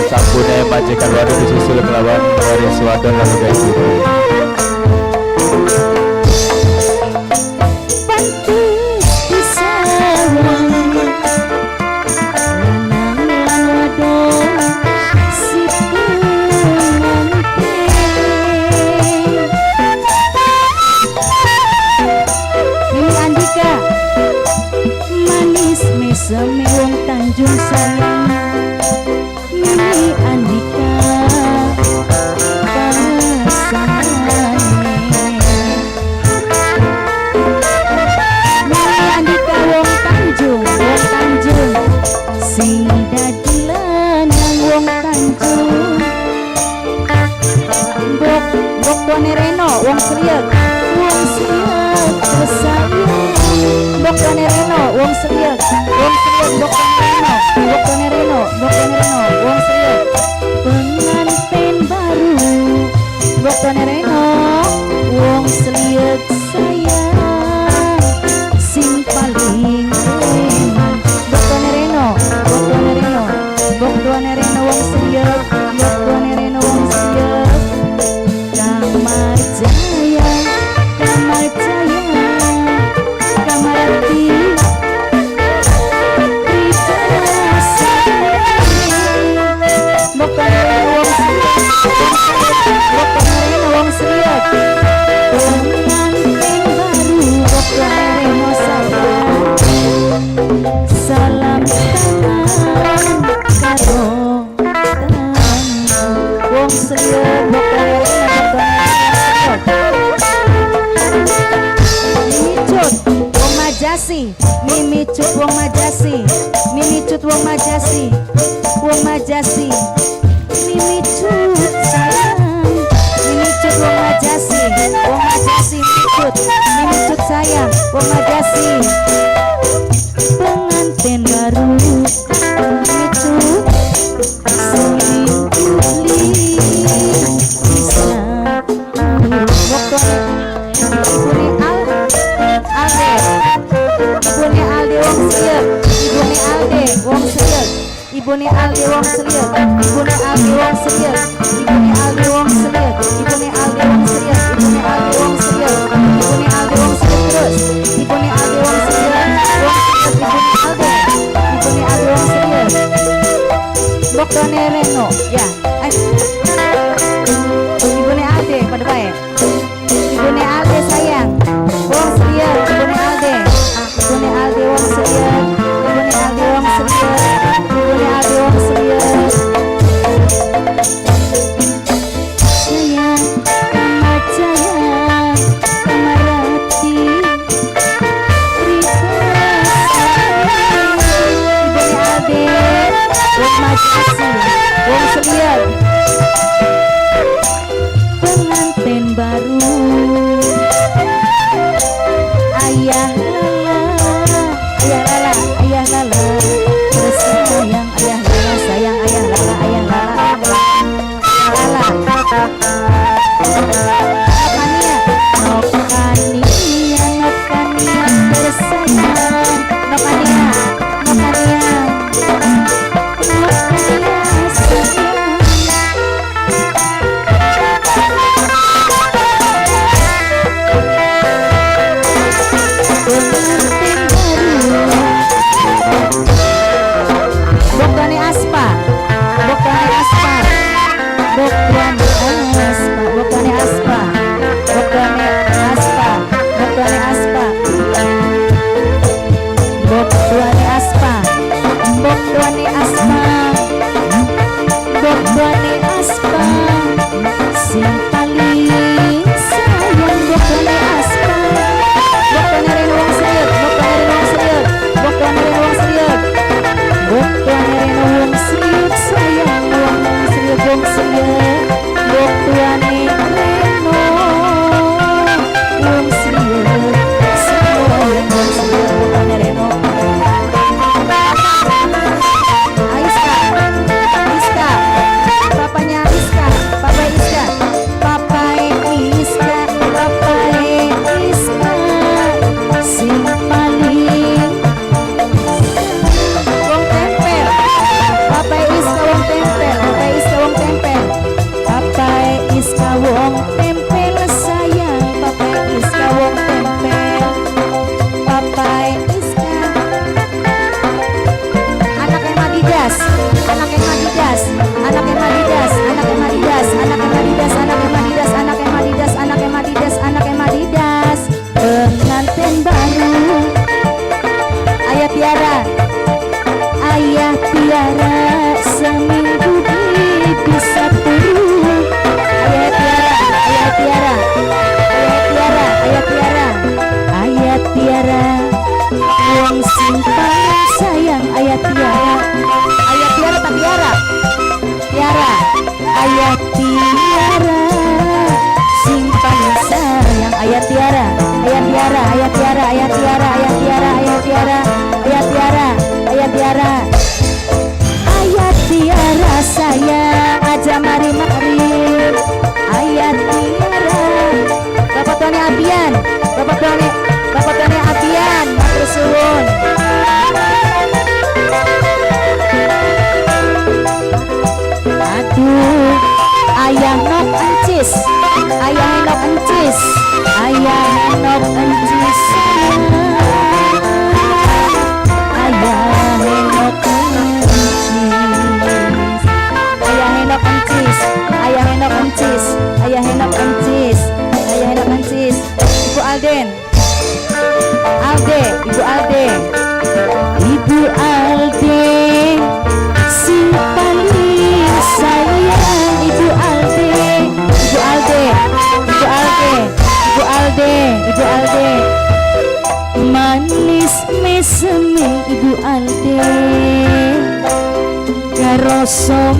Sampune majikan waduh disusul kelawan waris wadon lalu guys itu. Semewong Tanjung sayang Mimi Andika Pasane Mimi Andika wong Tanjung sing dadi lanang wong Tanjung Bok Done Reno wong Srieg kesayang Bok Done Reno wong Srieg Bok Done Reno wong Srieg pengantin baru Bok Done Reno wong Srieg sayang sing paling eman Bok Done Reno wong Srieg Kamar Jaya Kamarati Bok Done Reno wong Srieg pengantin baru Bok Done Reno salam tangan karo wong Srieg Bok Done Reno Mimi Cut wong Majasi Mimi Cut sayang Mimi Cut wong Majasi Mimi Cut sayang wong Majasi pengantin baru Mimi Cut Ibune Aldi wong Srieg Bok Done Reno ya Ibune Aldi pada baik Ibune Aldi sayang wong Srieg Ibune Aldi wong Srieg sayang Kamar Jaya Kamarati Ibune Aldi wong Majasi wong Tiara sing paling sayang. Ayah Tiara, Ayah Tiara, Ayah Tiara, Ayah Tiara, Ayah Tiara, Ayah Tiara, Ayah Tiara, Ayah Tiara, Ayah Tiara sayang, aja mari-mari. Ayah Tiara, Bapak Tony Abian, Bapak Tony Abian, matur suwun. Aduh, Ayah Nok Encis, Ayah Nok Encis, Ayah Nok Encis, Ayah Nok Encis, Ayah Nok Encis, Ayah Nok Encis, Ayah Nok Encis, Ayah Nok Encis, Ibu Alden, Ibu Alde, Ibu Alde, sing paling sayang. Ibu Alde, Ibu Alde, Ibu Alde, Ibu Alde, Ibu Alde, manis mesem Ibu Alde, karo som